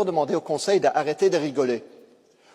Demander au Conseil d'arrêter de rigoler.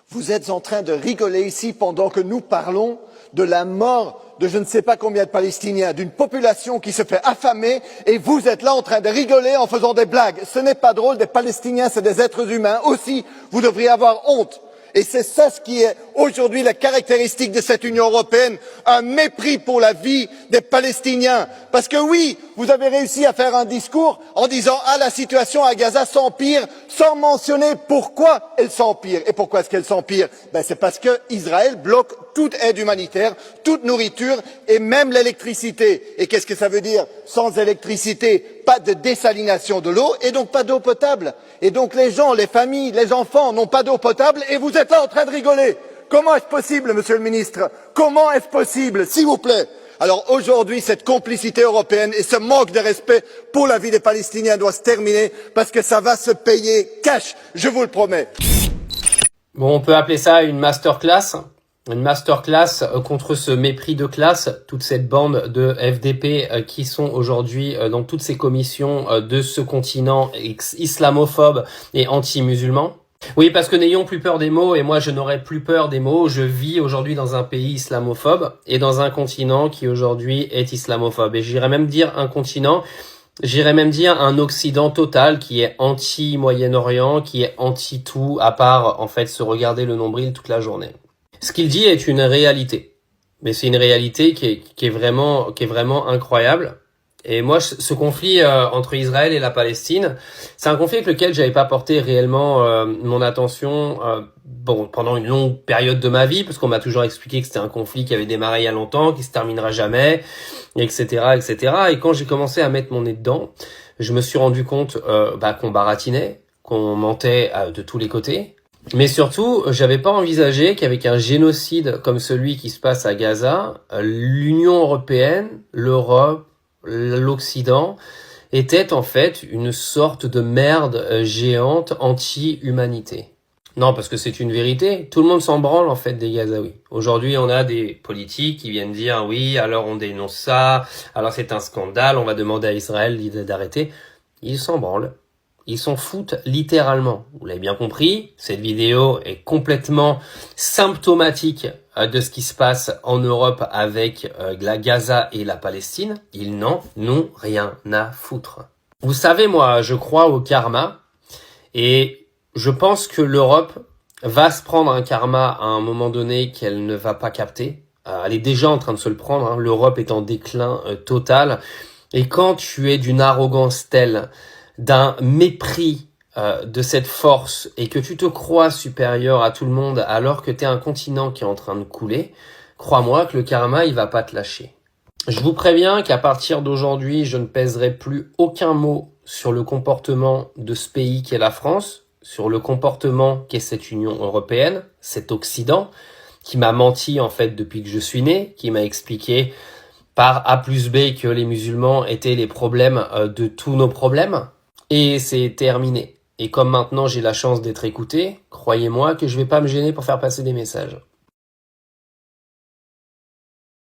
Vous êtes en train de rigoler ici pendant que nous parlons de la mort de je ne sais pas combien de Palestiniens, d'une population qui se fait affamer, et vous êtes là en train de rigoler en faisant des blagues. Ce n'est pas drôle, des Palestiniens, c'est des êtres humains aussi. Vous devriez avoir honte. Et c'est ça ce qui est aujourd'hui la caractéristique de cette Union européenne, un mépris pour la vie des Palestiniens. Parce que oui, vous avez réussi à faire un discours en disant « Ah, la situation à Gaza s'empire », sans mentionner pourquoi elle s'empire. Et pourquoi est-ce qu'elle s'empire? C'est parce qu'Israël bloque toute aide humanitaire, toute nourriture et même l'électricité. Et qu'est-ce que ça veut dire? Sans électricité, pas de dessalination de l'eau et donc pas d'eau potable. Et donc les gens, les familles, les enfants n'ont pas d'eau potable et vous êtes là en train de rigoler. Comment est-ce possible, Monsieur le Ministre? Comment est-ce possible, s'il vous plaît? Alors aujourd'hui, cette complicité européenne et ce manque de respect pour la vie des Palestiniens doit se terminer parce que ça va se payer cash, je vous le promets. Bon, on peut appeler ça une masterclass. Une masterclass contre ce mépris de classe, toute cette bande de FDP qui sont aujourd'hui dans toutes ces commissions de ce continent islamophobe et anti-musulman. Oui, parce que n'ayons plus peur des mots, et moi je n'aurai plus peur des mots. Je vis aujourd'hui dans un pays islamophobe et dans un continent qui aujourd'hui est islamophobe. Et j'irais même dire un continent, j'irais même dire un Occident total qui est anti-Moyen-Orient, qui est anti-tout, à part en fait se regarder le nombril toute la journée. Ce qu'il dit est une réalité, mais c'est une réalité qui est vraiment incroyable. Et moi, ce conflit entre Israël et la Palestine, c'est un conflit avec lequel j'avais pas porté réellement mon attention pendant une longue période de ma vie, parce qu'on m'a toujours expliqué que c'était un conflit qui avait démarré il y a longtemps, qui se terminera jamais, etc., etc. Et quand j'ai commencé à mettre mon nez dedans, je me suis rendu compte qu'on baratinait, qu'on mentait de tous les côtés. Mais surtout, j'avais pas envisagé qu'avec un génocide comme celui qui se passe à Gaza, l'Union européenne, l'Europe, l'Occident était en fait une sorte de merde géante anti-humanité. Non, parce que c'est une vérité. Tout le monde s'en branle en fait des Gazaouis. Aujourd'hui, on a des politiques qui viennent dire oui, alors on dénonce ça, alors c'est un scandale, on va demander à Israël d'arrêter. Ils s'en branlent. Ils s'en foutent littéralement. Vous l'avez bien compris, cette vidéo est complètement symptomatique de ce qui se passe en Europe avec la Gaza et la Palestine. Ils n'en ont rien à foutre. Vous savez, moi, je crois au karma et je pense que l'Europe va se prendre un karma à un moment donné qu'elle ne va pas capter. Elle est déjà en train de se le prendre, hein. L'Europe est en déclin total. Et quand tu es d'une arrogance telle, d'un mépris de cette force et que tu te crois supérieur à tout le monde alors que tu es un continent qui est en train de couler, crois-moi que le karma, il va pas te lâcher. Je vous préviens qu'à partir d'aujourd'hui, je ne pèserai plus aucun mot sur le comportement de ce pays qu'est la France, sur le comportement qu'est cette Union européenne, cet Occident, qui m'a menti en fait depuis que je suis né, qui m'a expliqué par A plus B que les musulmans étaient les problèmes de tous nos problèmes. Et c'est terminé. Et comme maintenant j'ai la chance d'être écouté, croyez-moi que je vais pas me gêner pour faire passer des messages.